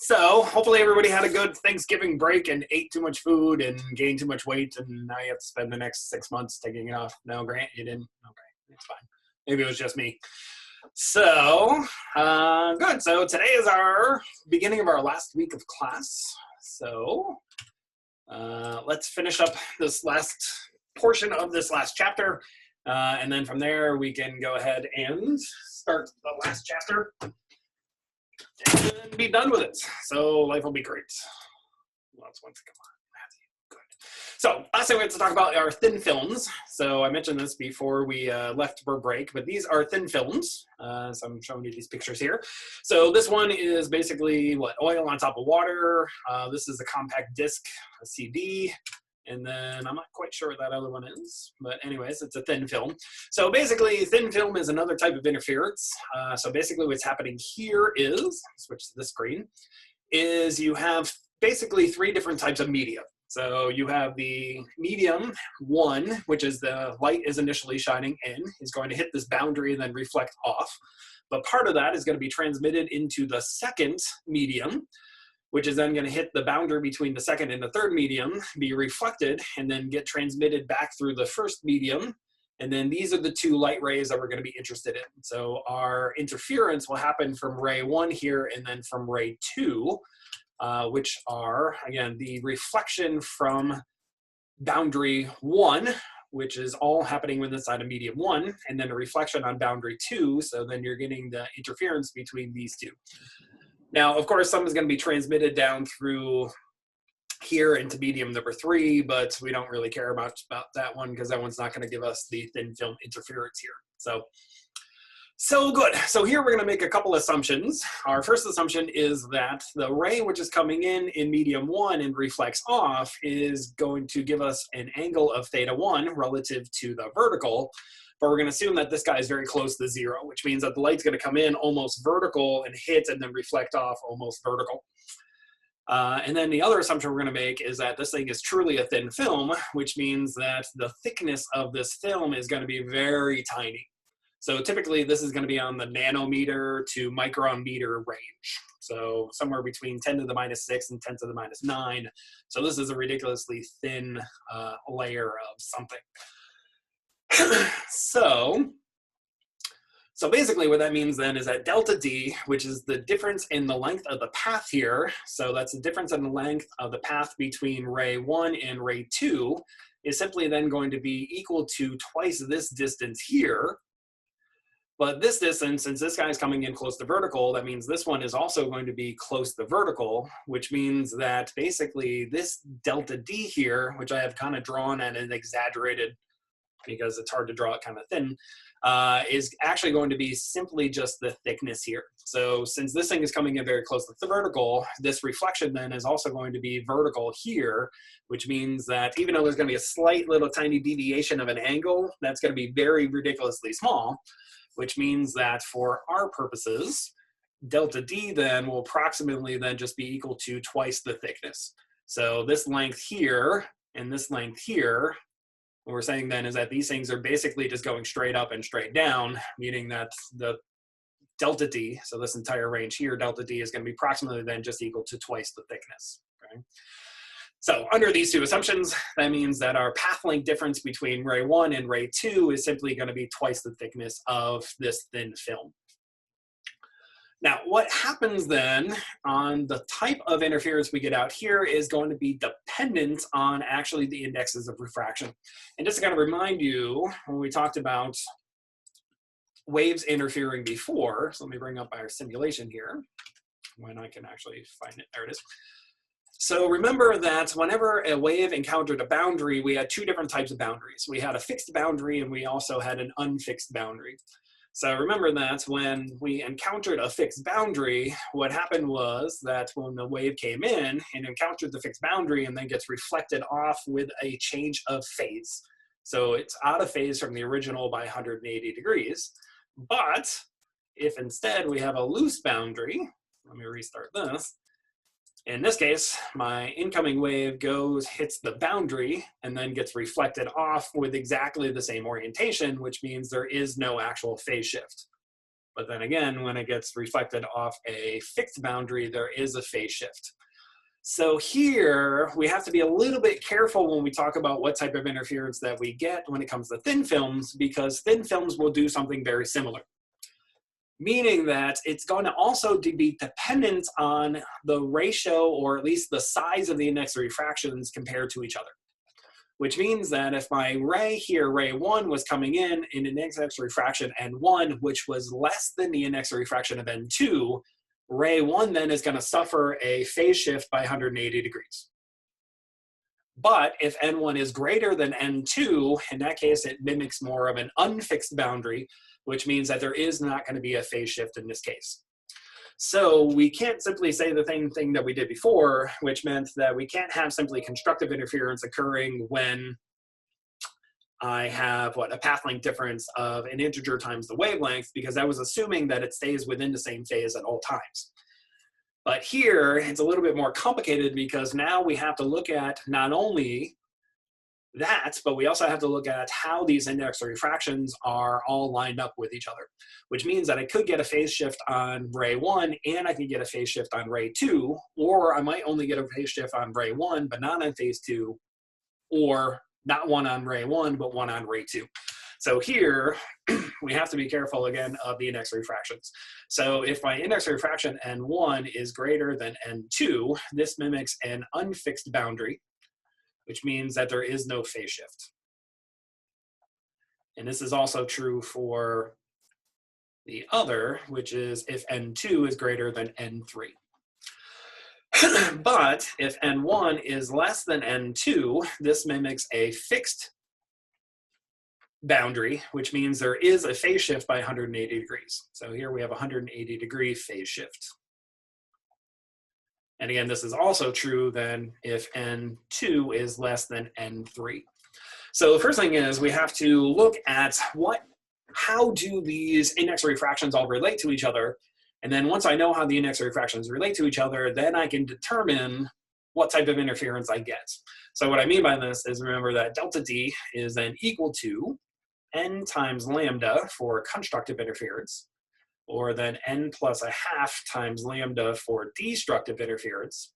So hopefully everybody had a good Thanksgiving break and ate too much food and gained too much weight, and now you have to spend the next 6 months taking it off. No, Grant, you didn't? Okay, it's fine. Maybe it was just me. So, good. So today is our beginning of our last week of class. So let's finish up this last portion of this last chapter. And then from there, we can go ahead and start the last chapter and be done with it. So life will be great. Lots once come on, Matthew. Good. So last thing we have to talk about are thin films. So I mentioned this before we left for break, but these are thin films. So I'm showing you these pictures here. So this one is basically what, oil on top of water. This is a compact disc, a CD. And then I'm not quite sure what that other one is, but anyways, it's a thin film. So basically, thin film is another type of interference. So basically what's happening here is, switch to the screen, is you have basically three different types of media. So you have the medium one, which is the light is initially shining in, is going to hit this boundary and then reflect off. But part of that is going to be transmitted into the second medium, which is then going to hit the boundary between the second and the third medium, be reflected, and then get transmitted back through the first medium. And then these are the two light rays that we're going to be interested in. So our interference will happen from ray 1 here and then from ray 2, which are, again, the reflection from boundary 1, which is all happening with inside of medium 1, and then a reflection on boundary 2. So then you're getting the interference between these two. Now, of course, some is going to be transmitted down through here into medium number 3, but we don't really care much about that one because that one's not going to give us the thin film interference here. So good. So here we're going to make a couple assumptions. Our first assumption is that the ray which is coming in medium 1 and reflects off is going to give us an angle of θ1 relative to the vertical. But we're going to assume that this guy is very close to 0, which means that the light's going to come in almost vertical and hit and then reflect off almost vertical. And then the other assumption we're going to make is that this thing is truly a thin film, which means that the thickness of this film is going to be very tiny. So typically this is going to be on the nanometer to micrometer range. So somewhere between 10 to the -6 and 10 to the -9. So this is a ridiculously thin layer of something. So basically what that means then is that delta D, which is the difference in the length of the path here, so that's the difference in the length of the path between ray 1 and ray 2, is simply then going to be equal to twice this distance here. But this distance, since this guy is coming in close to vertical, that means this one is also going to be close to vertical, which means that basically this delta D here, which I have kind of drawn at an exaggerated, because it's hard to draw it kind of thin, is actually going to be simply just the thickness here. So since this thing is coming in very close to the vertical, this reflection then is also going to be vertical here, which means that even though there's going to be a slight little tiny deviation of an angle, that's going to be very ridiculously small, which means that for our purposes, delta D then will approximately then just be equal to twice the thickness. So this length here and this length here, what we're saying then is that these things are basically just going straight up and straight down, meaning that the delta D, so this entire range here, delta D is going to be approximately then just equal to twice the thickness. Okay? So under these two assumptions, that means that our path length difference between ray 1 and ray 2 is simply going to be twice the thickness of this thin film. Now, what happens then on the type of interference we get out here is going to be dependent on actually the indexes of refraction. And just to kind of remind you, when we talked about waves interfering before, so let me bring up our simulation here, when I can actually find it. There it is. So remember that whenever a wave encountered a boundary, we had two different types of boundaries. We had a fixed boundary and we also had an unfixed boundary. So remember that when we encountered a fixed boundary, what happened was that when the wave came in and encountered the fixed boundary and then gets reflected off with a change of phase. So it's out of phase from the original by 180 degrees. But if instead we have a loose boundary, let me restart this. In this case, my incoming wave hits the boundary, and then gets reflected off with exactly the same orientation, which means there is no actual phase shift. But then again, when it gets reflected off a fixed boundary, there is a phase shift. So here, we have to be a little bit careful when we talk about what type of interference that we get when it comes to thin films, because thin films will do something very similar. Meaning that it's going to also be dependent on the ratio, or at least the size of the index of refractions compared to each other. Which means that if my ray here, ray 1, was coming in an index of refraction N1, which was less than the index of refraction of N2, ray 1 then is going to suffer a phase shift by 180 degrees. But if N1 is greater than N2, in that case, it mimics more of an unfixed boundary, which means that there is not going to be a phase shift in this case. So we can't simply say the same thing that we did before, which meant that we can't have simply constructive interference occurring when I have a path length difference of an integer times the wavelength, because I was assuming that it stays within the same phase at all times. But here, it's a little bit more complicated, because now we have to look at not only that, but we also have to look at how these index of refractions are all lined up with each other, which means that I could get a phase shift on ray 1 and I could get a phase shift on ray 2, or I might only get a phase shift on ray 1 but not on phase 2, or not one on ray 1 but one on ray 2. So here, we have to be careful again of the index of refractions. So if my index of refraction N1 is greater than N2, this mimics an unfixed boundary, which means that there is no phase shift. And this is also true for the other, which is if N2 is greater than N3. But if N1 is less than N2, this mimics a fixed boundary, which means there is a phase shift by 180 degrees. So here we have a 180 degree phase shift. And again, this is also true then if N2 is less than N3. So the first thing is we have to look at how do these index of refractions all relate to each other? And then once I know how the index of refractions relate to each other, then I can determine what type of interference I get. So what I mean by this is, remember that delta D is then equal to n times lambda for constructive interference, or then n plus a half times lambda for destructive interference.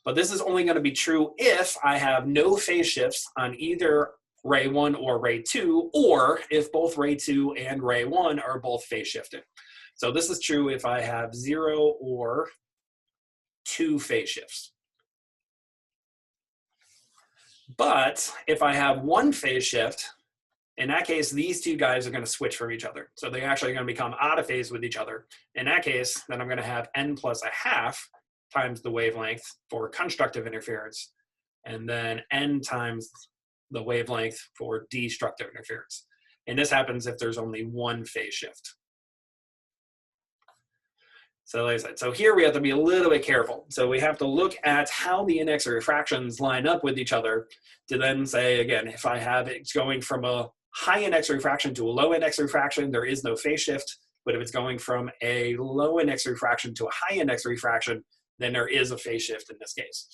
But this is only going to be true if I have no phase shifts on either ray 1 or ray 2, or if both ray 2 and ray 1 are both phase shifted. So this is true if I have 0 or 2 phase shifts. But if I have 1 phase shift, in that case, these two guys are going to switch from each other. So they're actually going to become out of phase with each other. In that case, then I'm going to have n plus a half times the wavelength for constructive interference, and then n times the wavelength for destructive interference. And this happens if there's only 1 phase shift. So like I said, so here we have to be a little bit careful. So we have to look at how the index of refractions line up with each other to then say, again, if I have it going from a high index of refraction to a low index of refraction, there is no phase shift. But if it's going from a low index of refraction to a high index of refraction, then there is a phase shift in this case.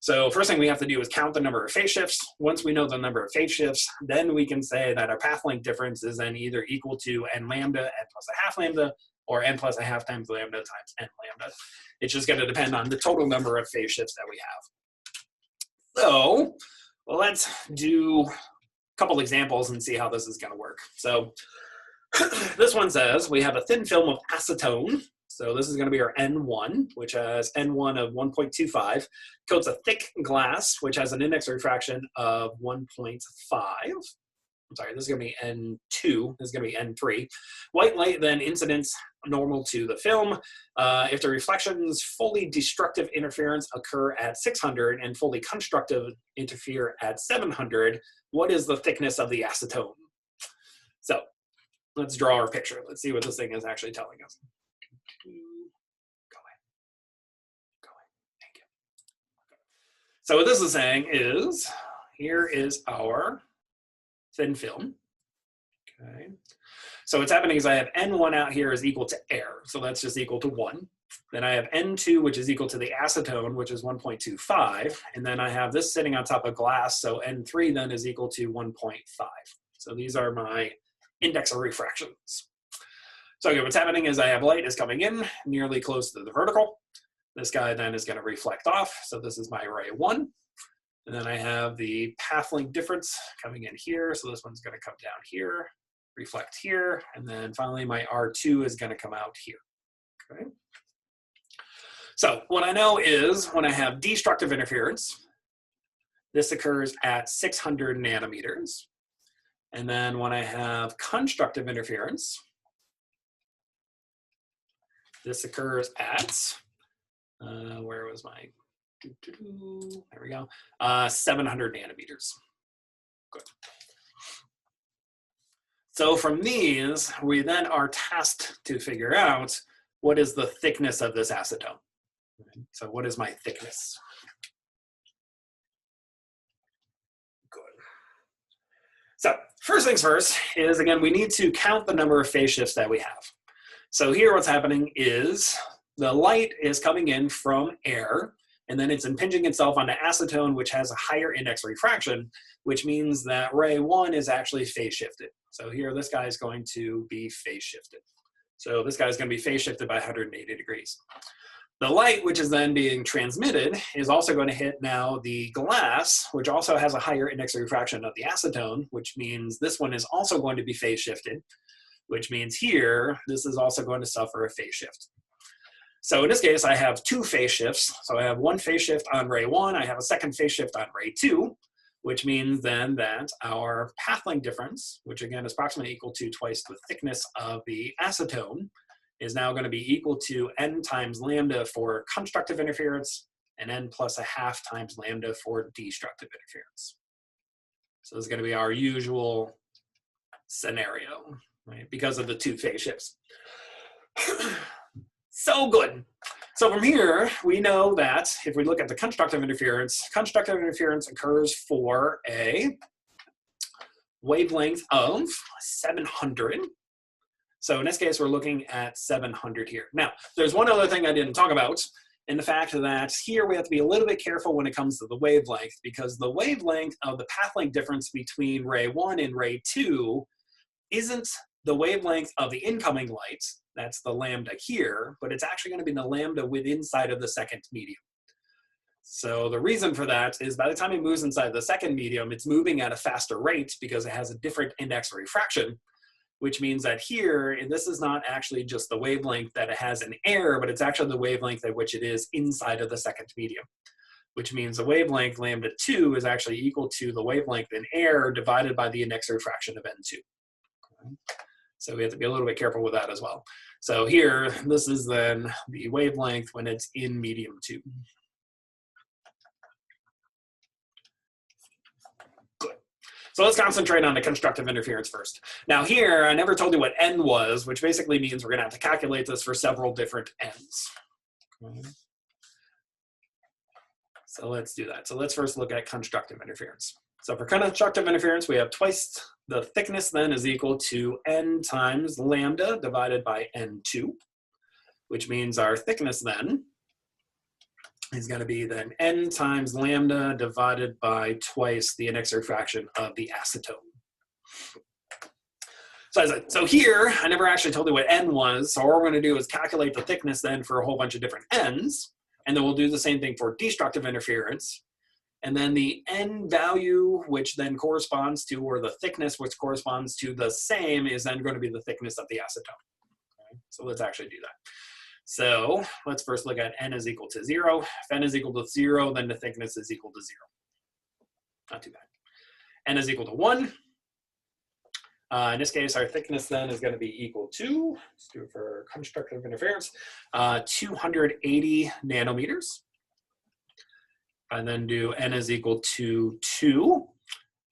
So first thing we have to do is count the number of phase shifts. Once we know the number of phase shifts, then we can say that our path length difference is then either equal to n lambda, n plus a half lambda, or n plus a half times lambda times n lambda. It's just going to depend on the total number of phase shifts that we have. So let's do a couple examples and see how this is going to work. So this one says we have a thin film of acetone. So this is going to be our N1, which has N1 of 1.25, coats a thick glass, which has an index of refraction of 1.5. I'm sorry, this is going to be N2, this is going to be N3. White light then incidents normal to the film. If the reflections fully destructive interference occur at 600 and fully constructive interfere at 700, what is the thickness of the acetone? So let's draw our picture. Let's see what this thing is actually telling us. Go away. Thank you. Okay. So what this is saying is, here is our thin film. Okay. So what's happening is I have N1 out here is equal to air. So that's just equal to 1. Then I have N2, which is equal to the acetone, which is 1.25. And then I have this sitting on top of glass. So N3 then is equal to 1.5. So these are my index of refractions. So again, what's happening is I have light is coming in nearly close to the vertical. This guy then is going to reflect off. So this is my ray 1. And then I have the path length difference coming in here. So this one's going to come down here, reflect here. And then finally my R2 is going to come out here. Okay. So what I know is when I have destructive interference, this occurs at 600 nanometers. And then when I have constructive interference, this occurs at, where was my, there we go, 700 nanometers. Good. So from these, we then are tasked to figure out what is the thickness of this acetone. So what is my thickness? Good. So first things first is, again, we need to count the number of phase shifts that we have. So here what's happening is the light is coming in from air, and then it's impinging itself on the acetone, which has a higher index of refraction, which means that ray 1 is actually phase shifted. So here this guy is going to be phase shifted. So this guy is going to be phase shifted by 180 degrees. The light, which is then being transmitted, is also going to hit now the glass, which also has a higher index of refraction of the acetone, which means this one is also going to be phase shifted, which means here, this is also going to suffer a phase shift. So in this case, I have 2 phase shifts. So I have 1 phase shift on ray 1, I have a second phase shift on ray 2, which means then that our path length difference, which again is approximately equal to twice the thickness of the acetone, is now going to be equal to n times lambda for constructive interference and n plus a half times lambda for destructive interference. So this is going to be our usual scenario, right? Because of the 2 phase shifts. So good. So from here, we know that if we look at the constructive interference occurs for a wavelength of 700. So in this case, we're looking at 700 here. Now, there's one other thing I didn't talk about, in the fact that here we have to be a little bit careful when it comes to the wavelength, because the wavelength of the path length difference between ray 1 and ray 2 isn't the wavelength of the incoming light, that's the lambda here, but it's actually going to be the lambda inside of the second medium. So the reason for that is by the time it moves inside the second medium, it's moving at a faster rate because it has a different index of refraction, which means that here, this is not actually just the wavelength that it has in air, but it's actually the wavelength at which it is inside of the second medium, which means the wavelength lambda 2 is actually equal to the wavelength in air divided by the index of refraction of n2. Okay. So we have to be a little bit careful with that as well. So here, this is then the wavelength when it's in medium 2. Good. So let's concentrate on the constructive interference first. Now here, I never told you what n was, which basically means we're going to have to calculate this for several different n's. Okay. So let's do that. So let's first look at constructive interference. So for constructive interference, we have twice the thickness then is equal to n times lambda divided by n2, which means our thickness then is going to be then n times lambda divided by twice the index of refraction of the acetone. So here, I never actually told you what n was, so all we're going to do is calculate the thickness then for a whole bunch of different n's, and then we'll do the same thing for destructive interference. And then the n value, which then corresponds to, or the thickness which corresponds to the same, is then going to be the thickness of the acetone. Okay? So let's actually do that. So let's first look at n is equal to 0. If n is equal to 0, then the thickness is equal to 0. Not too bad. N is equal to 1. In this case, our thickness then is going to be equal to, let's do it for constructive interference, 280 nanometers. And then do n is equal to 2.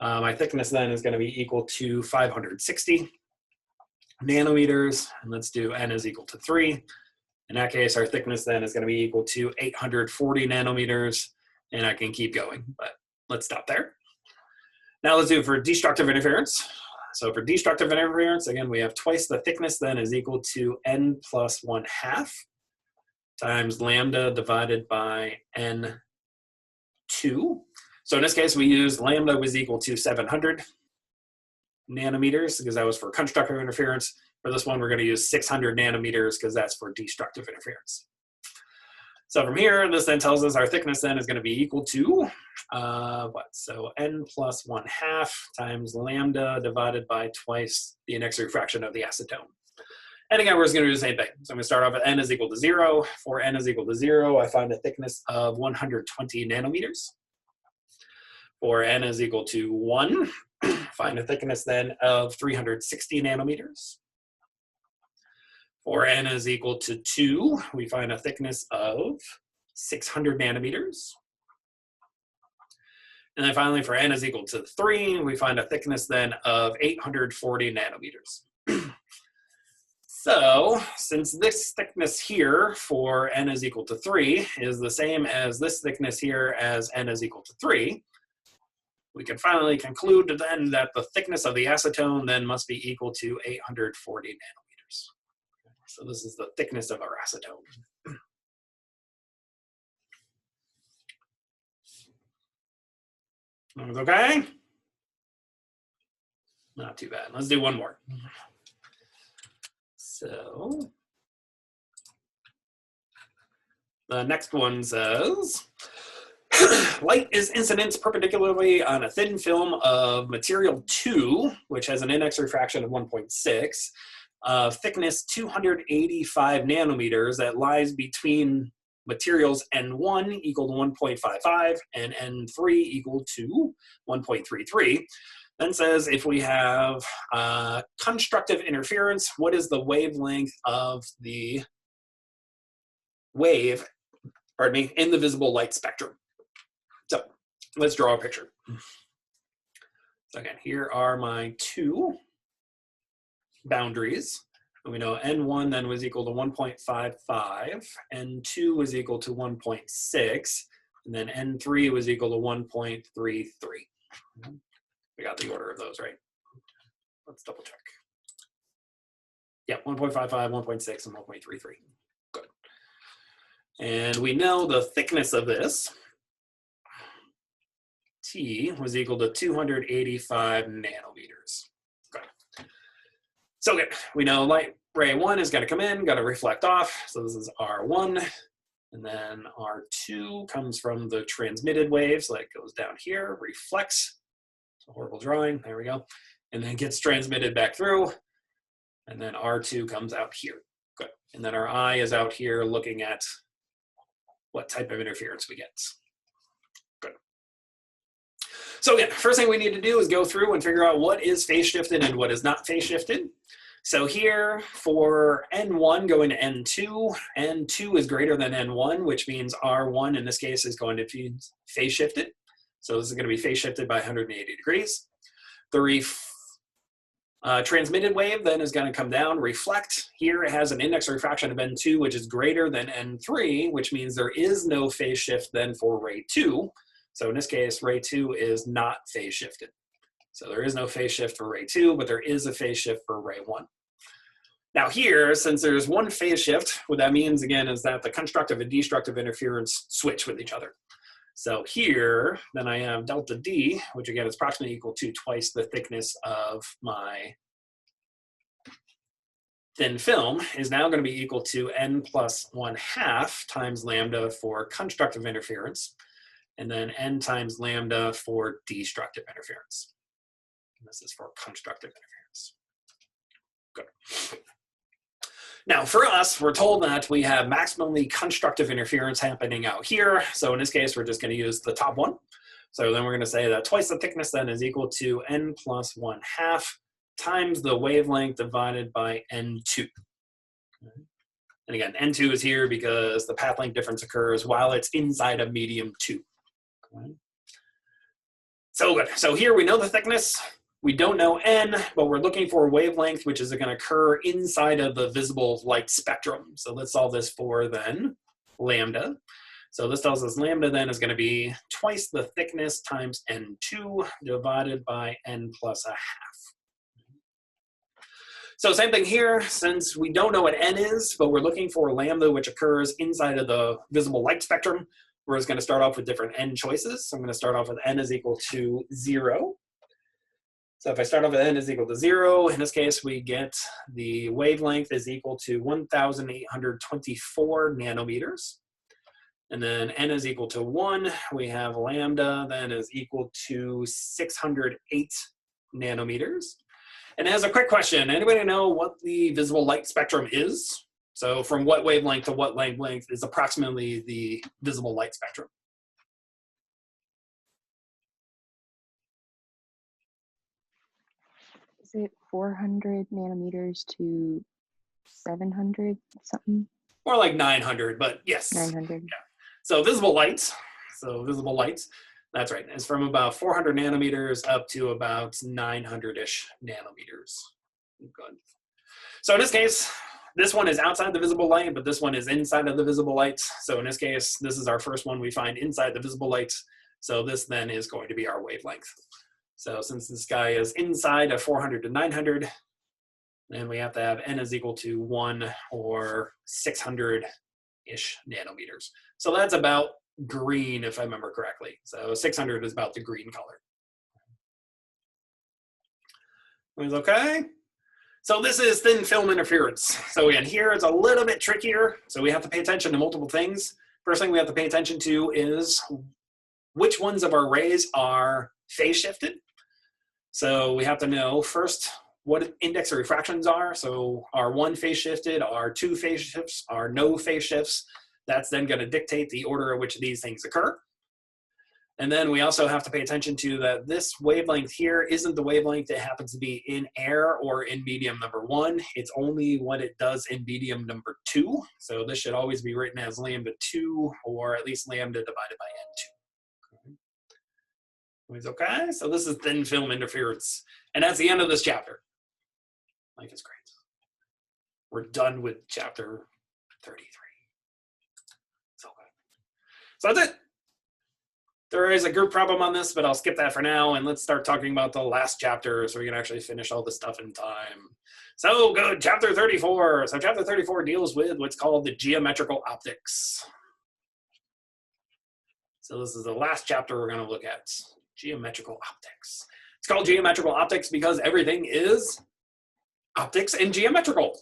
My thickness then is going to be equal to 560 nanometers. And let's do n is equal to 3. In that case, our thickness then is going to be equal to 840 nanometers. And I can keep going, but let's stop there. Now let's do it for destructive interference. So for destructive interference, again, we have twice the thickness then is equal to n plus 1/2 times lambda divided by n2. So in this case, we used lambda was equal to 700 nanometers because that was for constructive interference. For this one, we're going to use 600 nanometers because that's for destructive interference. So from here, this then tells us our thickness then is going to be equal to what? So n plus 1/2 times lambda divided by twice the index refraction of the acetone. And again, we're just going to do the same thing. So I'm going to start off with n is equal to 0. For n is equal to 0, I find a thickness of 120 nanometers. For n is equal to 1, find a thickness then of 360 nanometers. For n is equal to 2, we find a thickness of 600 nanometers. And then finally, for n is equal to 3, we find a thickness then of 840 nanometers. So, since this thickness here for n is equal to 3 is the same as this thickness here as n is equal to 3, we can finally conclude then that the thickness of the acetone then must be equal to 840 nanometers. So this is the thickness of our acetone. Okay? Not too bad. Let's do one more. So the next one says, light is incident perpendicularly on a thin film of material 2, which has an index refraction of 1.6, thickness 285 nanometers that lies between materials N1 equal to 1.55 and N3 equal to 1.33. Then says if we have constructive interference, what is the wavelength of the wave, pardon me, in the visible light spectrum? So let's draw a picture. So again, here are my two boundaries. And we know N1 then was equal to 1.55, N2 was equal to 1.6, and then N3 was equal to 1.33. We got the order of those right. Let's double check. Yeah, 1.55, 1.6, and 1.33. Good. And we know the thickness of this, T, was equal to 285 nanometers. Good. So good. We know light ray 1 is going to come in, going to reflect off. So this is R1. And then R2 comes from the transmitted wave. So that goes down here, reflects. It's a horrible drawing. There we go. And then gets transmitted back through. And then R2 comes out here. Good. And then our eye is out here looking at what type of interference we get. Good. So again, first thing we need to do is go through and figure out what is phase shifted and what is not phase shifted. So here for N1 going to N2, N2 is greater than N1, which means R1 in this case is going to be phase shifted. So this is going to be phase shifted by 180 degrees. The transmitted wave then is going to come down, reflect. Here it has an index refraction of N2, which is greater than N3, which means there is no phase shift then for ray 2. So in this case, ray 2 is not phase shifted. So there is no phase shift for ray 2, but there is a phase shift for ray 1. Now here, since there's one phase shift, what that means again is that the constructive and destructive interference switch with each other. So here, then I have delta D, which again is approximately equal to twice the thickness of my thin film, is now going to be equal to n plus 1/2 times lambda for constructive interference, and then n times lambda for destructive interference. And this is for constructive interference. Good. Now for us, we're told that we have maximally constructive interference happening out here. So in this case, we're just going to use the top one. So then we're going to say that twice the thickness then is equal to n plus 1/2 times the wavelength divided by N2. And again, N2 is here because the path length difference occurs while it's inside of medium 2. So good. So here we know the thickness. We don't know n, but we're looking for a wavelength which is going to occur inside of the visible light spectrum. So let's solve this for then lambda. So this tells us lambda then is going to be twice the thickness times N2 divided by n plus 1/2. So same thing here, since we don't know what n is, but we're looking for lambda which occurs inside of the visible light spectrum, we're just going to start off with different n choices. So I'm going to start off with n is equal to 0. So if I start off at n is equal to 0, in this case we get the wavelength is equal to 1,824 nanometers. And then n is equal to 1, we have lambda then is equal to 608 nanometers. And as a quick question, anybody know what the visible light spectrum is? So from what wavelength to what wavelength is approximately the visible light spectrum? Is it 400 nanometers to 700 something? More like 900, but yes. 900. Yeah. So visible lights, that's right. It's from about 400 nanometers up to about 900-ish nanometers. Good. So in this case, this one is outside the visible light, but this one is inside of the visible light. So in this case, this is our first one we find inside the visible light. So this then is going to be our wavelength. So since this guy is inside of 400 to 900, then we have to have n is equal to 1 or 600-ish nanometers. So that's about green, if I remember correctly. So 600 is about the green color. Okay. So this is thin film interference. So again, here it's a little bit trickier. So we have to pay attention to multiple things. First thing we have to pay attention to is which ones of our rays are phase shifted. So we have to know first what index of refractions are. So are 1 phase shifted, are 2 phase shifts, are no phase shifts. That's then going to dictate the order in which these things occur. And then we also have to pay attention to that this wavelength here isn't the wavelength that happens to be in air or in medium number 1. It's only what it does in medium number 2. So this should always be written as lambda 2 or at least lambda divided by n2. Okay, so this is thin film interference. And that's the end of this chapter. Life is great. We're done with chapter 33. So good. So that's it. There is a group problem on this, but I'll skip that for now, and let's start talking about the last chapter so we can actually finish all this stuff in time. So good, chapter 34. So chapter 34 deals with what's called the geometrical optics. So this is the last chapter we're going to look at, geometrical optics. It's called geometrical optics because everything is optics and geometrical.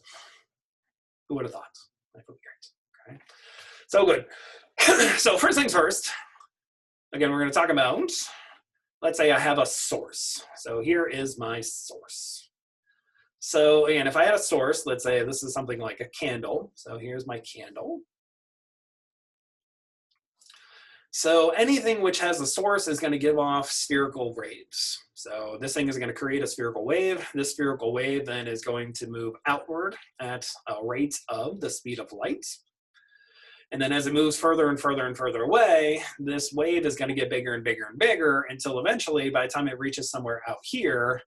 Who would have thought? That would be great. Okay. So good. So first things first. Again, we're going to talk about, let's say I have a source. So here is my source. So again, if I had a source, let's say this is something like a candle. So here's my candle. So anything which has a source is going to give off spherical rays. So this thing is going to create a spherical wave. This spherical wave then is going to move outward at a rate of the speed of light. And then as it moves further and further and further away, this wave is going to get bigger and bigger and bigger until eventually, by the time it reaches somewhere out here,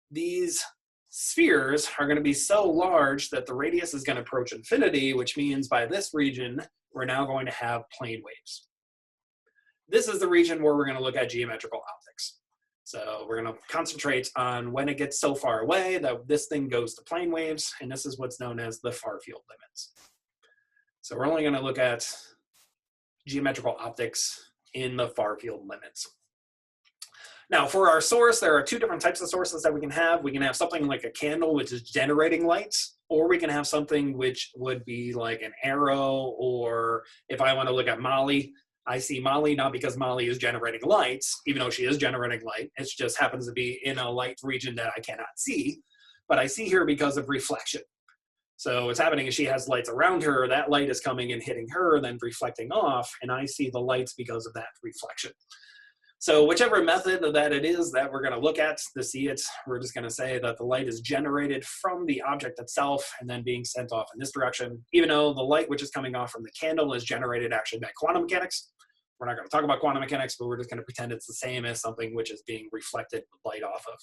these spheres are going to be so large that the radius is going to approach infinity, which means by this region, we're now going to have plane waves. This is the region where we're going to look at geometrical optics. So we're going to concentrate on when it gets so far away that this thing goes to plane waves, and this is what's known as the far field limits. So we're only going to look at geometrical optics in the far field limits. Now for our source, there are 2 different types of sources that we can have. We can have something like a candle, which is generating lights, or we can have something which would be like an arrow, or if I want to look at Molly, I see Molly not because Molly is generating lights, even though she is generating light. It just happens to be in a light region that I cannot see, but I see her because of reflection. So what's happening is she has lights around her, that light is coming and hitting her, then reflecting off, and I see the lights because of that reflection. So whichever method that it is that we're going to look at to see it, we're just going to say that the light is generated from the object itself and then being sent off in this direction, even though the light which is coming off from the candle is generated actually by quantum mechanics. We're not going to talk about quantum mechanics, but we're just going to pretend it's the same as something which is being reflected light off of.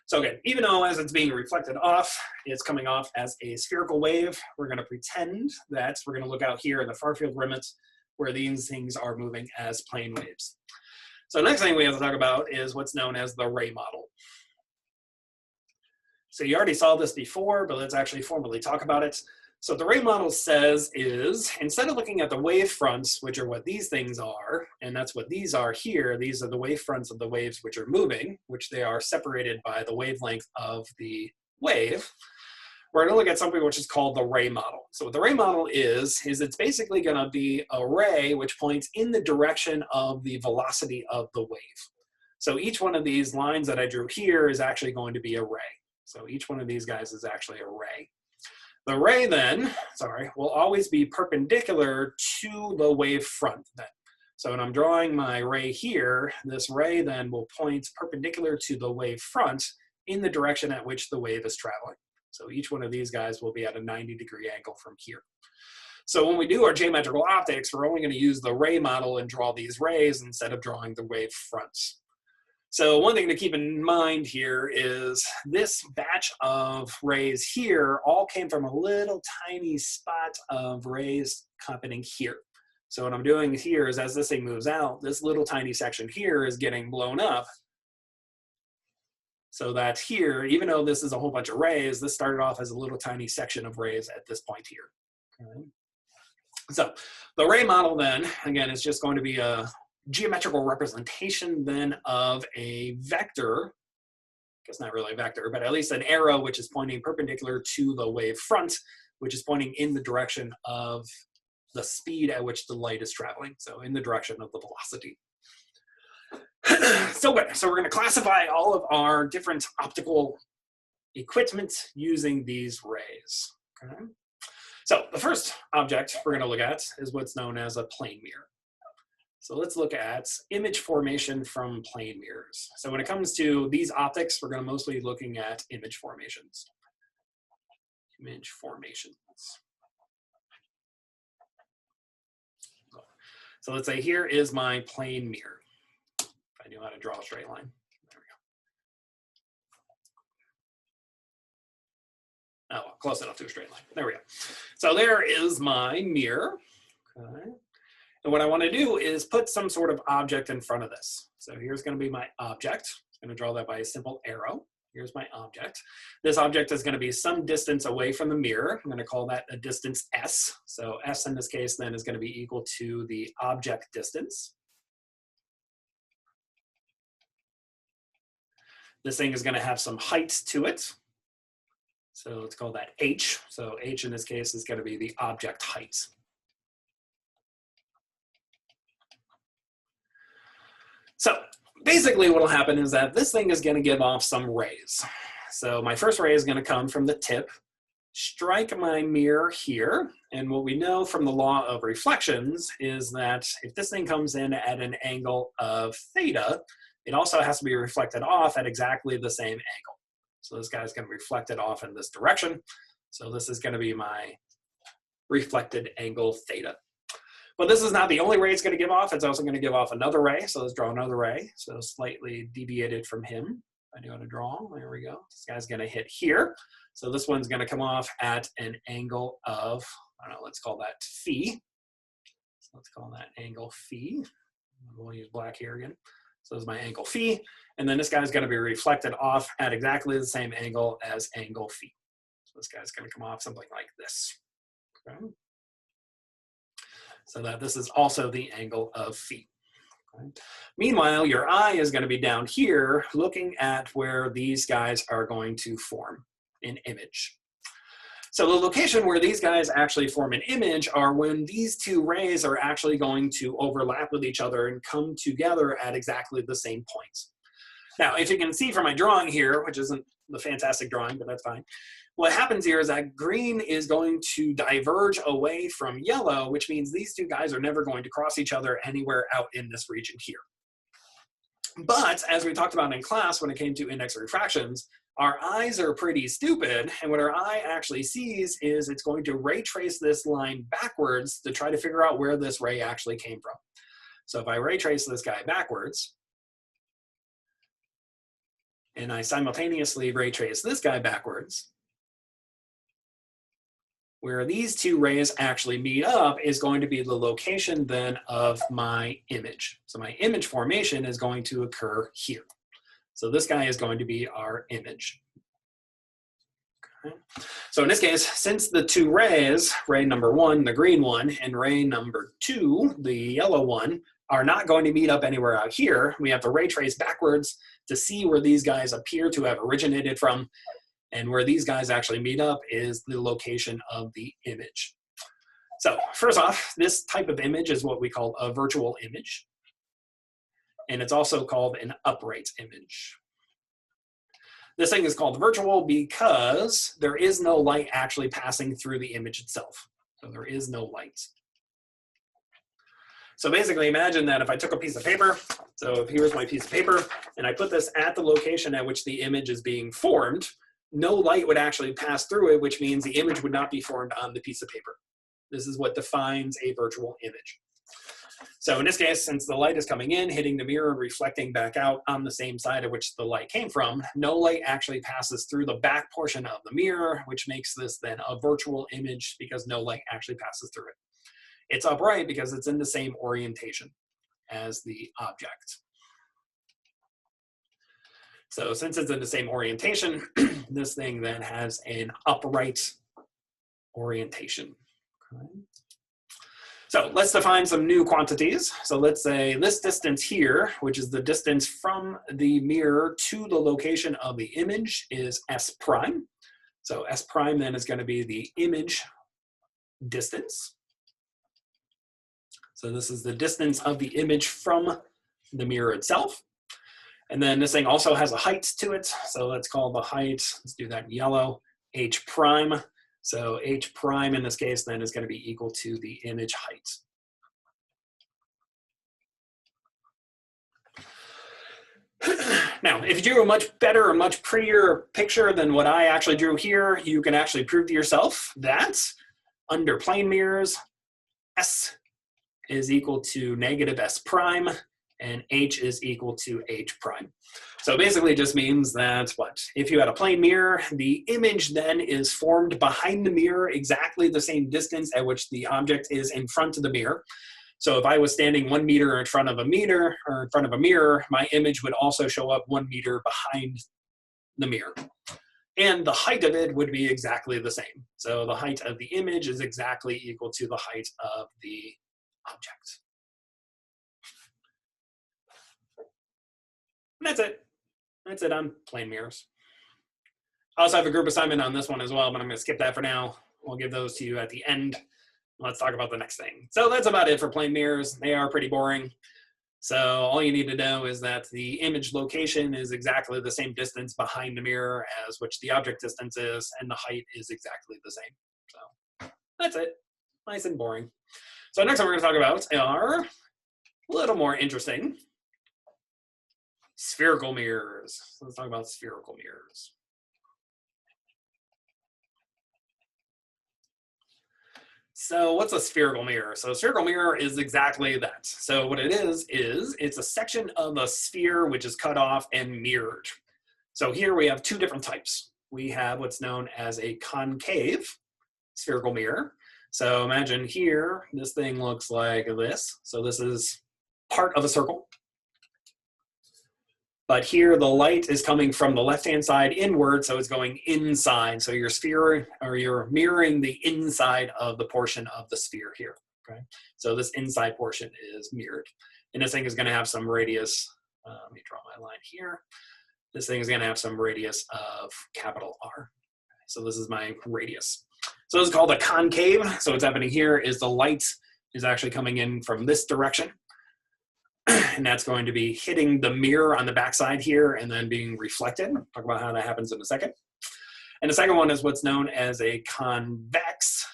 So again, even though as it's being reflected off, it's coming off as a spherical wave, we're going to pretend that we're going to look out here in the far field limits where these things are moving as plane waves. So the next thing we have to talk about is what's known as the ray model. So you already saw this before, but let's actually formally talk about it. So what the ray model says is, instead of looking at the wave fronts, which are what these things are, and that's what these are here, these are the wave fronts of the waves which are moving, which they are separated by the wavelength of the wave, we're going to look at something which is called the ray model. So what the ray model is it's basically going to be a ray which points in the direction of the velocity of the wave. So each one of these lines that I drew here is actually going to be a ray. So each one of these guys is actually a ray. The ray then, will always be perpendicular to the wave front then. So when I'm drawing my ray here, this ray then will point perpendicular to the wave front in the direction at which the wave is traveling. So each one of these guys will be at a 90-degree angle from here. So when we do our geometrical optics, we're only going to use the ray model and draw these rays instead of drawing the wave fronts. So one thing to keep in mind here is this batch of rays here all came from a little tiny spot of rays happening here. So what I'm doing here is, as this thing moves out, this little tiny section here is getting blown up. So that here, even though this is a whole bunch of rays, this started off as a little tiny section of rays at this point here. Okay. So the ray model then, again, is just going to be a geometrical representation then of a vector, I guess not really a vector, but at least an arrow which is pointing perpendicular to the wave front, which is pointing in the direction of the speed at which the light is traveling, so in the direction of the velocity. So we're going to classify all of our different optical equipment using these rays. Okay? So the first object we're going to look at is what's known as a plane mirror. So let's look at image formation from plane mirrors. So when it comes to these optics, we're going to mostly be looking at image formations. Image formations. So let's say here is my plane mirror. If I knew how to draw a straight line. There we go. Oh, well, close enough to a straight line. There we go. So there is my mirror. Okay. And what I want to do is put some sort of object in front of this. So here's going to be my object. I'm going to draw that by a simple arrow. Here's my object. This object is going to be some distance away from the mirror. I'm going to call that a distance S. So S in this case then is going to be equal to the object distance. This thing is going to have some height to it. So let's call that H. So H in this case is going to be the object height. So basically what will happen is that this thing is going to give off some rays. So my first ray is going to come from the tip, strike my mirror here, and what we know from the law of reflections is that if this thing comes in at an angle of theta, it also has to be reflected off at exactly the same angle. So this guy's going to be reflected off in this direction. So this is going to be my reflected angle theta. But this is not the only ray it's going to give off. It's also going to give off another ray. So let's draw another ray. So slightly deviated from him. I know how to draw. There we go. This guy's going to hit here. So this one's going to come off at an angle of, I don't know, let's call that phi. So let's call that angle phi. We'll use black here again. So this is my angle phi. And then this guy's going to be reflected off at exactly the same angle as angle phi. So this guy's going to come off something like this. Okay. So that this is also the angle of phi. Okay. Meanwhile, your eye is going to be down here looking at where these guys are going to form an image. So the location where these guys actually form an image are when these two rays are actually going to overlap with each other and come together at exactly the same points. Now, if you can see from my drawing here, which isn't the fantastic drawing, but that's fine. What happens here is that green is going to diverge away from yellow, which means these two guys are never going to cross each other anywhere out in this region here. But as we talked about in class when it came to index refractions, our eyes are pretty stupid, and what our eye actually sees is it's going to ray trace this line backwards to try to figure out where this ray actually came from. So if I ray trace this guy backwards, and I simultaneously ray trace this guy backwards, where these two rays actually meet up is going to be the location then of my image. So my image formation is going to occur here. So this guy is going to be our image. Okay. So in this case, since the two rays, ray number 1, the green one, and ray number 2, the yellow one, are not going to meet up anywhere out here, we have to ray trace backwards to see where these guys appear to have originated from, and where these guys actually meet up is the location of the image. So first off, this type of image is what we call a virtual image, and it's also called an upright image. This thing is called virtual because there is no light actually passing through the image itself. So there is no light. So basically imagine that if I took a piece of paper, so here's my piece of paper, and I put this at the location at which the image is being formed, no light would actually pass through it, which means the image would not be formed on the piece of paper. This is what defines a virtual image. So in this case, since the light is coming in, hitting the mirror and reflecting back out on the same side of which the light came from, no light actually passes through the back portion of the mirror, which makes this then a virtual image because no light actually passes through it. It's upright because it's in the same orientation as the object. So since it's in the same orientation, this thing then has an upright orientation. Okay. So let's define some new quantities. So let's say this distance here, which is the distance from the mirror to the location of the image, is S prime. So S prime then is going to be the image distance. So this is the distance of the image from the mirror itself. And then this thing also has a height to it. So let's call the height, let's do that in yellow, H prime. So H prime in this case then is going to be equal to the image height. Now, if you drew a much better or much prettier picture than what I actually drew here, you can actually prove to yourself that under plane mirrors, S is equal to negative S prime, and H is equal to H prime. So basically it just means that what? If you had a plane mirror, the image then is formed behind the mirror exactly the same distance at which the object is in front of the mirror. So if I was standing 1 meter in front of a meter, or in front of a mirror, my image would also show up 1 meter behind the mirror. And the height of it would be exactly the same. So the height of the image is exactly equal to the height of the object. And that's it. That's it on plane mirrors. I also have a group assignment on this one as well, but I'm going to skip that for now. We'll give those to you at the end. Let's talk about the next thing. So that's about it for plane mirrors. They are pretty boring. So all you need to know is that the image location is exactly the same distance behind the mirror as which the object distance is, and the height is exactly the same. So that's it. Nice and boring. So next one we're going to talk about are a little more interesting spherical mirrors. So let's talk about spherical mirrors. So what's a spherical mirror? So a spherical mirror is exactly that. So what it is it's a section of a sphere which is cut off and mirrored. So here we have two different types. We have what's known as a concave spherical mirror. So imagine here, this thing looks like this. So this is part of a circle. But here the light is coming from the left-hand side inward, so it's going inside. So your sphere, or you're mirroring the inside of the portion of the sphere here, okay? So this inside portion is mirrored. And this thing is gonna have some radius, let me draw my line here. This thing is gonna have some radius of capital R. So this is my radius. So this is called a concave. So what's happening here is the light is actually coming in from this direction. And that's going to be hitting the mirror on the backside here and then being reflected. I'll talk about how that happens in a second. And the second one is what's known as a convex.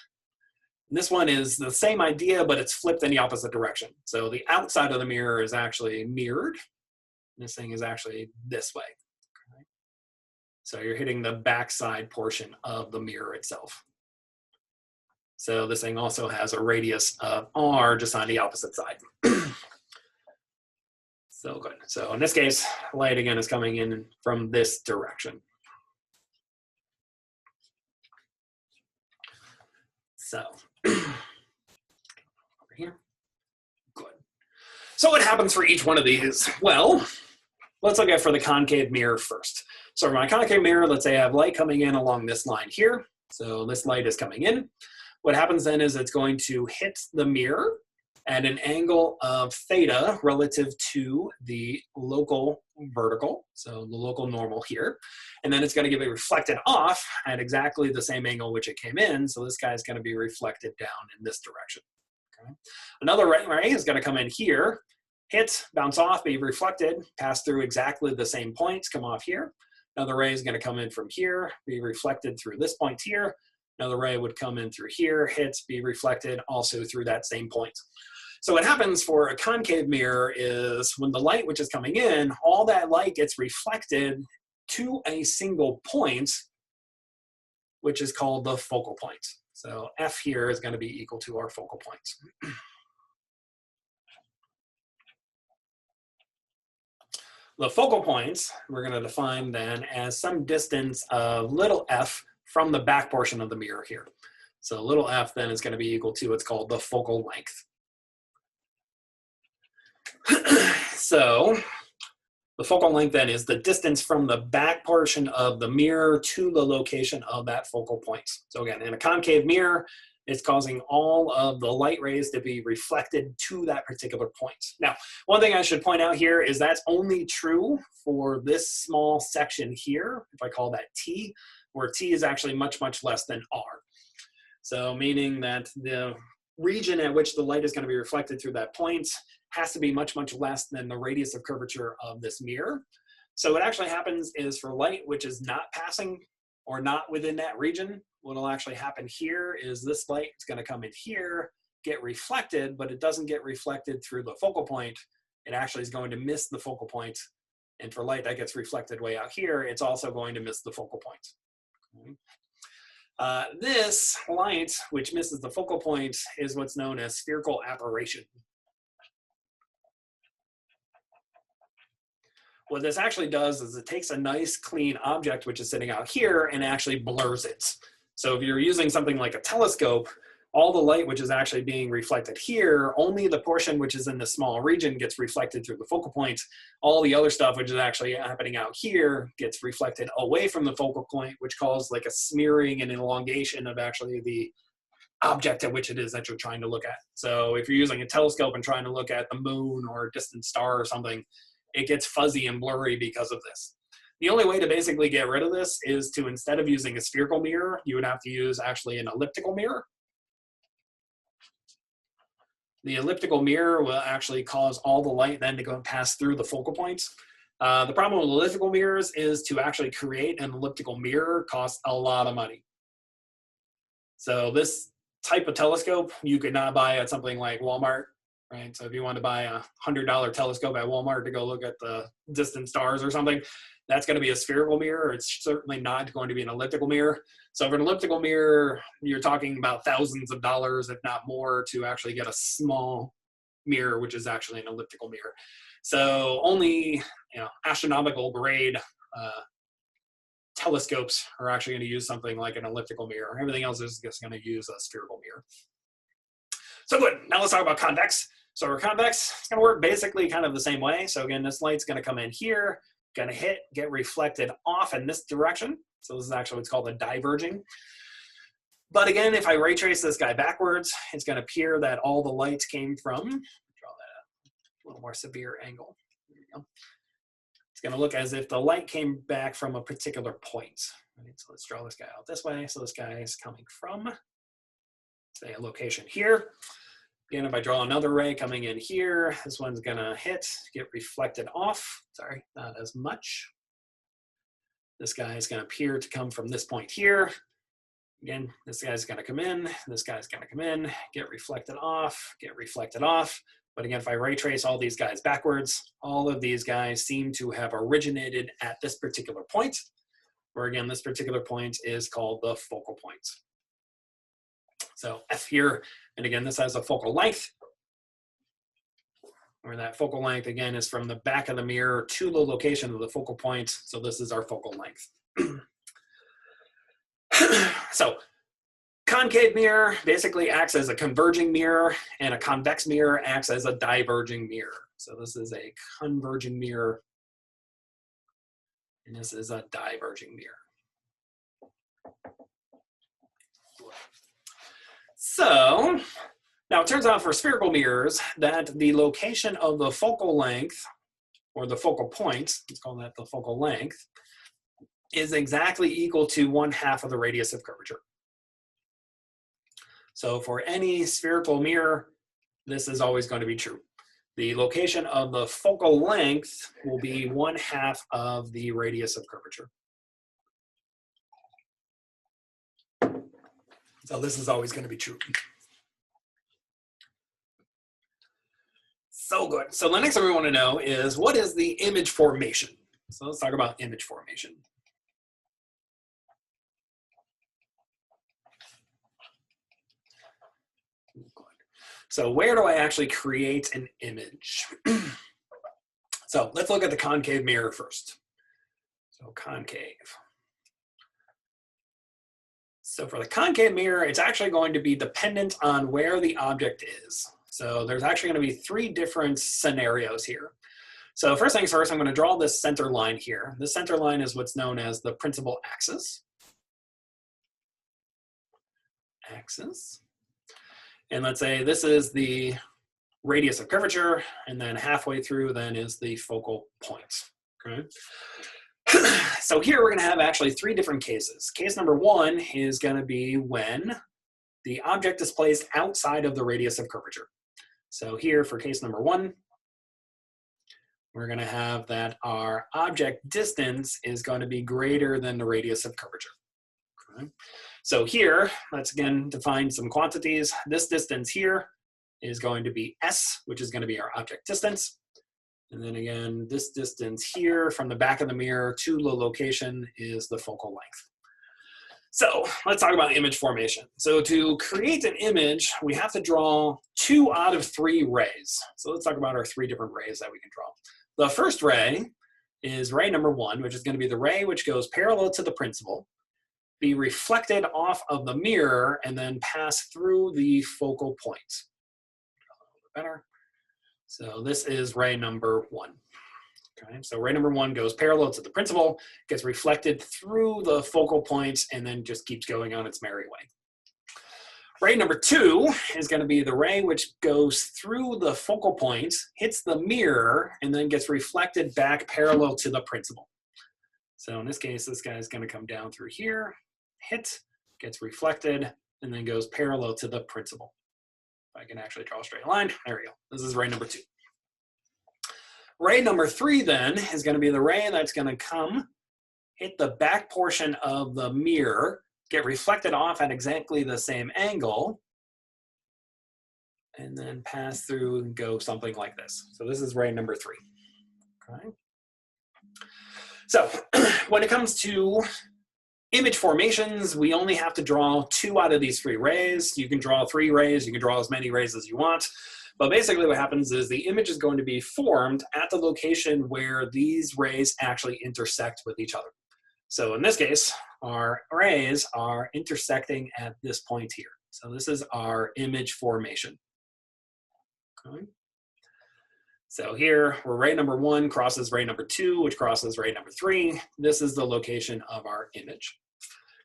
And this one is the same idea, but it's flipped in the opposite direction. So the outside of the mirror is actually mirrored. This thing is actually this way. Okay. So you're hitting the backside portion of the mirror itself. So this thing also has a radius of R just on the opposite side. So good. So in this case, light again is coming in from this direction. So over here. Good. So what happens for each one of these? Well, let's look at for the concave mirror first. So for my concave mirror, let's say I have light coming in along this line here. So this light is coming in. What happens then is it's going to hit the mirror at an angle of theta relative to the local vertical, so the local normal here. And then it's going to get reflected off at exactly the same angle which it came in. So this guy is going to be reflected down in this direction. Okay. Another ray is going to come in here, hit, bounce off, be reflected, pass through exactly the same points, come off here. Another ray is going to come in from here, be reflected through this point here. Another ray would come in through here, hit, be reflected also through that same point. So what happens for a concave mirror is when the light which is coming in, all that light gets reflected to a single point, which is called the focal point. So F here is going to be equal to our focal point. The focal points we're going to define then as some distance of little f from the back portion of the mirror here. So little f then is going to be equal to what's called the focal length. So the focal length then is the distance from the back portion of the mirror to the location of that focal point. So again, in a concave mirror, it's causing all of the light rays to be reflected to that particular point. Now, one thing I should point out here is that's only true for this small section here, if I call that T, where T is actually much, much less than R. So meaning that the region at which the light is going to be reflected through that point has to be much, much less than the radius of curvature of this mirror. So what actually happens is for light which is not passing or not within that region, what will actually happen here is this light is going to come in here, get reflected, but it doesn't get reflected through the focal point. It actually is going to miss the focal point. And for light that gets reflected way out here, it's also going to miss the focal point. Okay. This light, which misses the focal point, is what's known as spherical aberration. What this actually does is it takes a nice clean object which is sitting out here and actually blurs it. So if you're using something like a telescope, all the light which is actually being reflected here, only the portion which is in the small region gets reflected through the focal point. All the other stuff which is actually happening out here gets reflected away from the focal point, which causes like a smearing and elongation of actually the object at which it is that you're trying to look at. So if you're using a telescope and trying to look at the moon or a distant star or something, it gets fuzzy and blurry because of this. The only way to basically get rid of this is to, instead of using a spherical mirror, you would have to use actually an elliptical mirror. The elliptical mirror will actually cause all the light then to go and pass through the focal points. The problem with elliptical mirrors is to actually create an elliptical mirror costs a lot of money. So this type of telescope you could not buy at something like Walmart. Right? So if you want to buy a $100 telescope at Walmart to go look at the distant stars or something, that's going to be a spherical mirror. It's certainly not going to be an elliptical mirror. So for an elliptical mirror, you're talking about thousands of dollars, if not more, to actually get a small mirror, which is actually an elliptical mirror. So only astronomical grade telescopes are actually going to use something like an elliptical mirror. Everything else is just going to use a spherical mirror. So good, now let's talk about convex. So for convex, it's gonna work basically kind of the same way. So again, this light's gonna come in here, gonna hit, get reflected off in this direction. So this is actually what's called a diverging. But again, if I ray trace this guy backwards, it's gonna appear that all the light came from, draw that at a little more severe angle. There you go. It's gonna look as if the light came back from a particular point. Right? So let's draw this guy out this way. So this guy is coming from, say, a location here. Again, if I draw another ray coming in here, this one's gonna hit, get reflected off. Sorry, not as much. This guy is gonna appear to come from this point here. Again, this guy's gonna come in, this guy's gonna come in, get reflected off, get reflected off. But again, if I ray trace all these guys backwards, all of these guys seem to have originated at this particular point, where again, this particular point is called the focal point. So F here, and again, this has a focal length, where that focal length, again, is from the back of the mirror to the location of the focal point. So this is our focal length. So concave mirror basically acts as a converging mirror, and a convex mirror acts as a diverging mirror. So this is a converging mirror. And this is a diverging mirror. So now it turns out for spherical mirrors that the location of the focal length, or the focal point, let's call that the focal length, is exactly equal to 1/2 of the radius of curvature. So for any spherical mirror, this is always going to be true. The location of the focal length will be 1/2 of the radius of curvature. So this is always going to be true. So good. So the next thing we want to know is, what is the image formation? So let's talk about image formation. So where do I actually create an image? So let's look at the concave mirror first. So concave. So for the concave mirror, it's actually going to be dependent on where the object is. So there's actually going to be 3 different scenarios here. So first things first, I'm going to draw this center line here. The center line is what's known as the principal axis. And let's say this is the radius of curvature, and then halfway through then is the focal point. Okay. So here we're going to have actually 3 different cases. Case number 1 is going to be when the object is placed outside of the radius of curvature. So here for case number 1, we're going to have that our object distance is going to be greater than the radius of curvature. Okay. So here, let's again define some quantities. This distance here is going to be S, which is going to be our object distance. And then again, this distance here from the back of the mirror to the location is the focal length. So let's talk about image formation. So to create an image, we have to draw 2 out of 3 rays. So let's talk about our 3 different rays that we can draw. The first ray is ray number 1, which is going to be the ray which goes parallel to the principal, be reflected off of the mirror, and then pass through the focal point. A little bit better. So this is ray number 1. Okay, so ray number 1 goes parallel to the principal, gets reflected through the focal point, and then just keeps going on its merry way. Ray number 2 is going to be the ray which goes through the focal point, hits the mirror, and then gets reflected back parallel to the principal. So in this case, this guy is going to come down through here, hit, gets reflected, and then goes parallel to the principal. If I can actually draw a straight line, there we go. This is ray number 2. Ray number 3 then is going to be the ray that's going to come, hit the back portion of the mirror, get reflected off at exactly the same angle, and then pass through and go something like this. So this is ray number 3. Okay. So when it comes to image formations, we only have to draw 2 out of these 3 rays. You can draw 3 rays, you can draw as many rays as you want. But basically what happens is the image is going to be formed at the location where these rays actually intersect with each other. So in this case, our rays are intersecting at this point here. So this is our image formation. Okay. So here, where ray number 1 crosses ray number 2, which crosses ray number 3, this is the location of our image.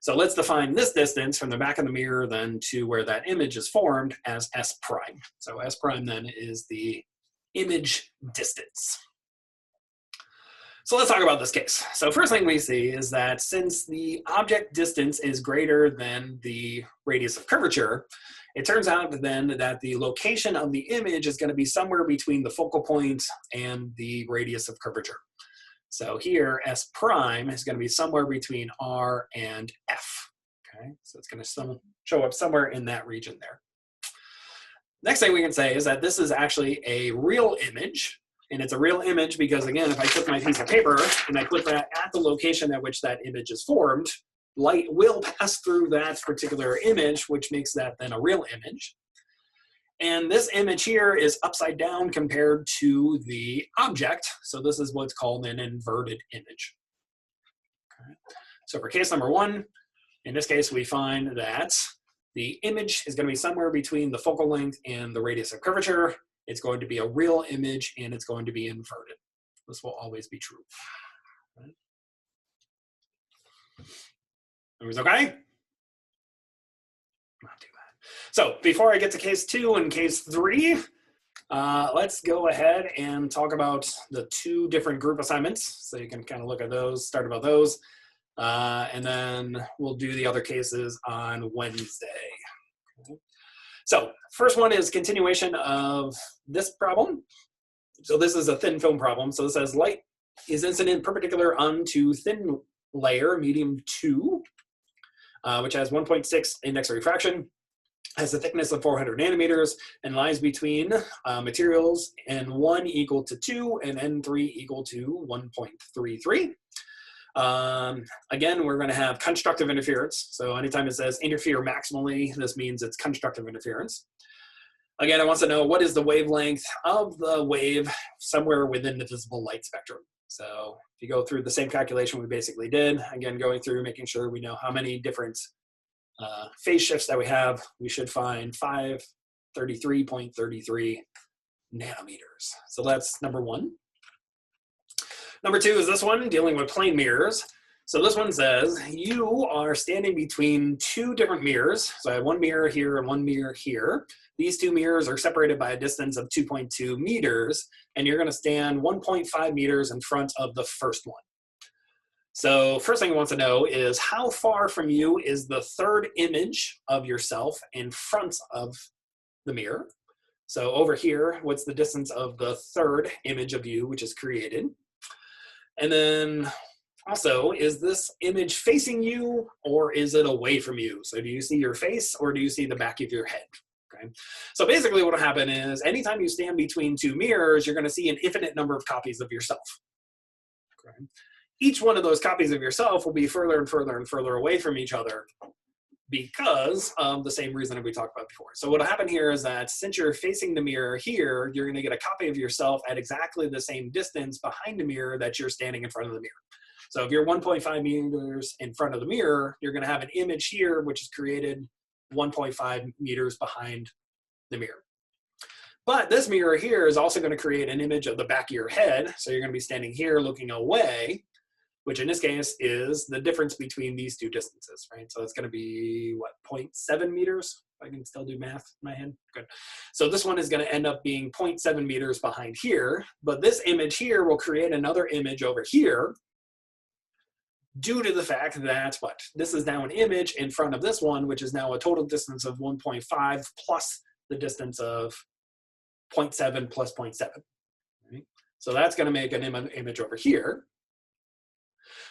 So let's define this distance from the back of the mirror then to where that image is formed as S prime. So S prime then is the image distance. So let's talk about this case. So first thing we see is that since the object distance is greater than the radius of curvature, it turns out then that the location of the image is going to be somewhere between the focal point and the radius of curvature. So here, S prime is going to be somewhere between R and F. Okay, so it's going to show up somewhere in that region there. Next thing we can say is that this is actually a real image. And it's a real image because, again, if I took my piece of paper and I put that at the location at which that image is formed, light will pass through that particular image, which makes that then a real image. And this image here is upside down compared to the object. So this is what's called an inverted image. Okay. So for case number 1, in this case, we find that the image is going to be somewhere between the focal length and the radius of curvature. It's going to be a real image, and it's going to be inverted. This will always be true. Okay. Everyone's okay? Not too bad. So before I get to case 2 and case 3, let's go ahead and talk about the 2 different group assignments. So you can kind of look at those, start about those. And then we'll do the other cases on Wednesday. Okay. So first one is continuation of this problem. So this is a thin film problem. So this says light is incident perpendicular onto thin layer, medium 2, which has 1.6 index of refraction, has a thickness of 400 nanometers, and lies between materials N1 equal to 2 and N3 equal to 1.33. Again, we're going to have constructive interference. So anytime it says interfere maximally, this means it's constructive interference. Again, it wants to know what is the wavelength of the wave somewhere within the visible light spectrum. So if you go through the same calculation we basically did, again, going through making sure we know how many different phase shifts that we have, we should find 533.33 nanometers. So that's number 1. Number 2 is this one, dealing with plane mirrors. So this one says you are standing between 2 different mirrors. So I have one mirror here and one mirror here. These 2 mirrors are separated by a distance of 2.2 meters, and you're going to stand 1.5 meters in front of the first one. So first thing I want to know is how far from you is the third image of yourself in front of the mirror? So over here, what's the distance of the third image of you, which is created? And then also, is this image facing you or is it away from you? So do you see your face or do you see the back of your head? Okay. So basically what will happen is anytime you stand between 2 mirrors, you're going to see an infinite number of copies of yourself. Okay. Each one of those copies of yourself will be further and further and further away from each other because of the same reason that we talked about before. So what will happen here is that since you're facing the mirror here, you're going to get a copy of yourself at exactly the same distance behind the mirror that you're standing in front of the mirror. So if you're 1.5 meters in front of the mirror, you're going to have an image here, which is created 1.5 meters behind the mirror. But this mirror here is also going to create an image of the back of your head. So you're going to be standing here looking away, which in this case is the difference between these 2 distances, right? So it's going to be, what, 0.7 meters? If I can still do math in my head. Good. So this one is going to end up being 0.7 meters behind here. But this image here will create another image over here due to the fact that, what? This is now an image in front of this one, which is now a total distance of 1.5 plus the distance of 0.7 plus 0.7. Right? So that's going to make an image over here.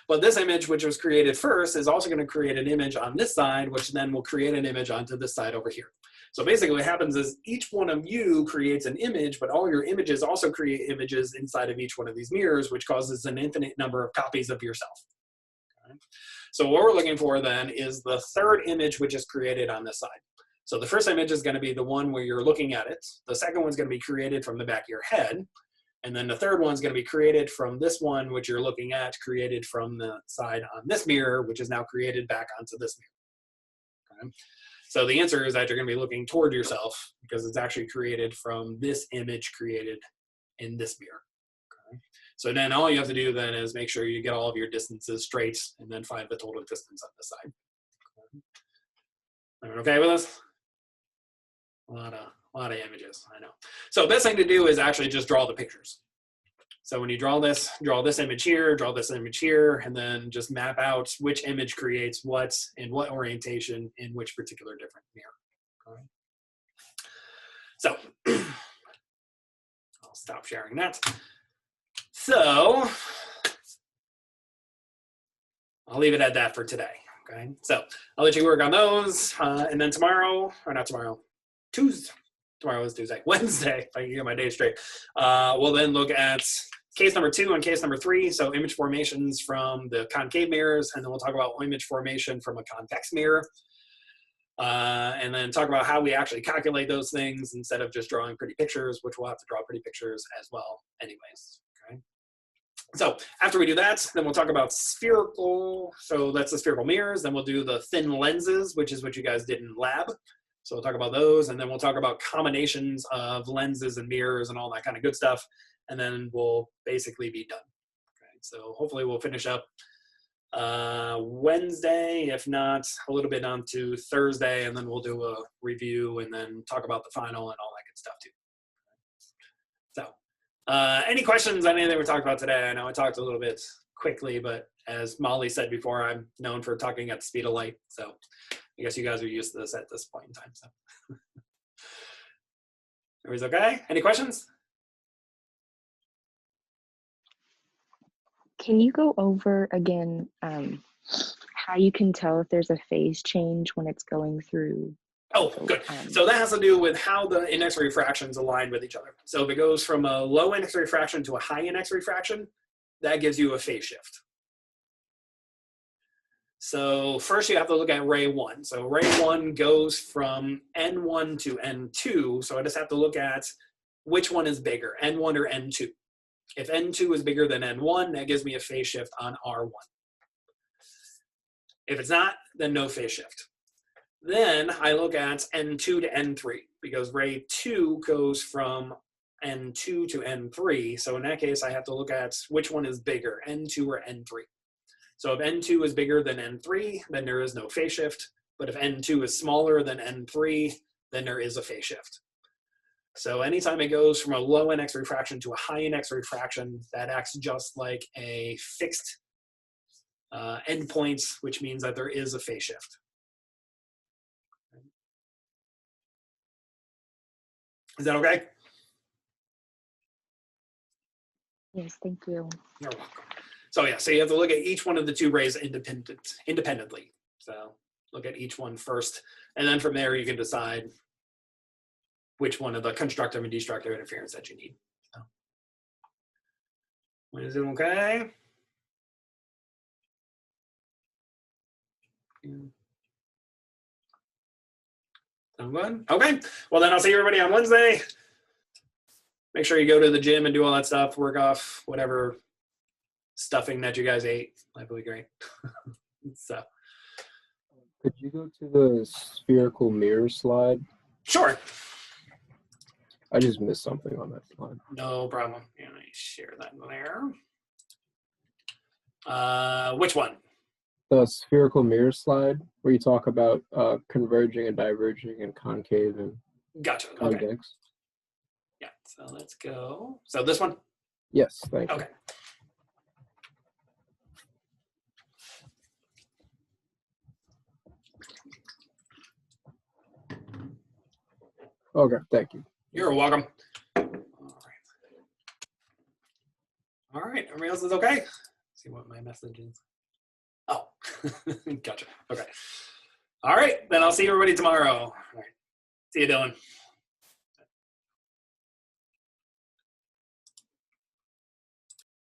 But this image, which was created first, is also going to create an image on this side, which then will create an image onto this side over here. So basically what happens is each one of you creates an image, but all your images also create images inside of each one of these mirrors, which causes an infinite number of copies of yourself. Okay? So what we're looking for then is the third image, which is created on this side. So the first image is going to be the one where you're looking at it. The second one's going to be created from the back of your head. And then the third one's going to be created from this one, which you're looking at, created from the side on this mirror, which is now created back onto this mirror. Okay? So the answer is that you're going to be looking toward yourself because it's actually created from this image created in this mirror. Okay? So then all you have to do then is make sure you get all of your distances straight and then find the total distance on this side. Okay? Everyone okay with this? A lot of images, I know. So best thing to do is actually just draw the pictures. So when you draw this image here, draw this image here, and then just map out which image creates what in what orientation in which particular different mirror. Okay. So I'll stop sharing that. So I'll leave it at that for today. Okay. So I'll let you work on those, and then tomorrow, or not tomorrow, Tuesday. Tomorrow is Tuesday. Wednesday, if I can get my day straight. We'll then look at case number 2 and case number 3. So image formations from the concave mirrors, and then we'll talk about image formation from a convex mirror. And then talk about how we actually calculate those things instead of just drawing pretty pictures, which we'll have to draw pretty pictures as well anyways. Okay. So after we do that, then we'll talk about spherical. So that's the spherical mirrors. Then we'll do the thin lenses, which is what you guys did in lab. So we'll talk about those, and then we'll talk about combinations of lenses and mirrors and all that kind of good stuff, and then we'll basically be done. Okay, so hopefully we'll finish up Wednesday, if not a little bit on to Thursday, and then we'll do a review and then talk about the final and all that good stuff too. So any questions on anything we talked about today? I know I talked a little bit quickly, but as Molly said before, I'm known for talking at the speed of light, so I guess you guys are used to this at this point in time. So everybody's okay? Any questions? Can you go over again how you can tell if there's a phase change when it's going through? Oh, good. So that has to do with how the index refractions align with each other. So if it goes from a low index refraction to a high index refraction, that gives you a phase shift. So first you have to look at ray 1. So ray 1 goes from N1 to N2. So I just have to look at which one is bigger, N1 or N2. If N2 is bigger than N1, that gives me a phase shift on R1. If it's not, then no phase shift. Then I look at N2 to N3 because ray 2 goes from N2 to N3. So in that case, I have to look at which one is bigger, N2 or N3. So if N2 is bigger than N3, then there is no phase shift. But if N2 is smaller than N3, then there is a phase shift. So anytime it goes from a low index refraction to a high index refraction, that acts just like a fixed endpoint, which means that there is a phase shift. Is that okay? Yes, thank you. You're welcome. So yeah, so you have to look at each one of the two rays independently. So look at each one first, and then from there you can decide which one of the constructive and destructive interference that you need. So, is it okay? Sound good? Okay. Well, then I'll see everybody on Wednesday. Make sure you go to the gym and do all that stuff. Work off whatever stuffing that you guys ate. That would be great. So. Could you go to the spherical mirror slide? Sure. I just missed something on that slide. No problem. Let me share that there. Which one? The spherical mirror slide, where you talk about converging and diverging and concave and gotcha. convex. Okay. Yeah, so let's go. So this one? Yes, thank you. Okay. Okay, thank you. You're welcome. All right, everybody else is okay? Let's see what my message is. Oh, gotcha. Okay. All right, then I'll see everybody tomorrow. All right. See you, Dylan.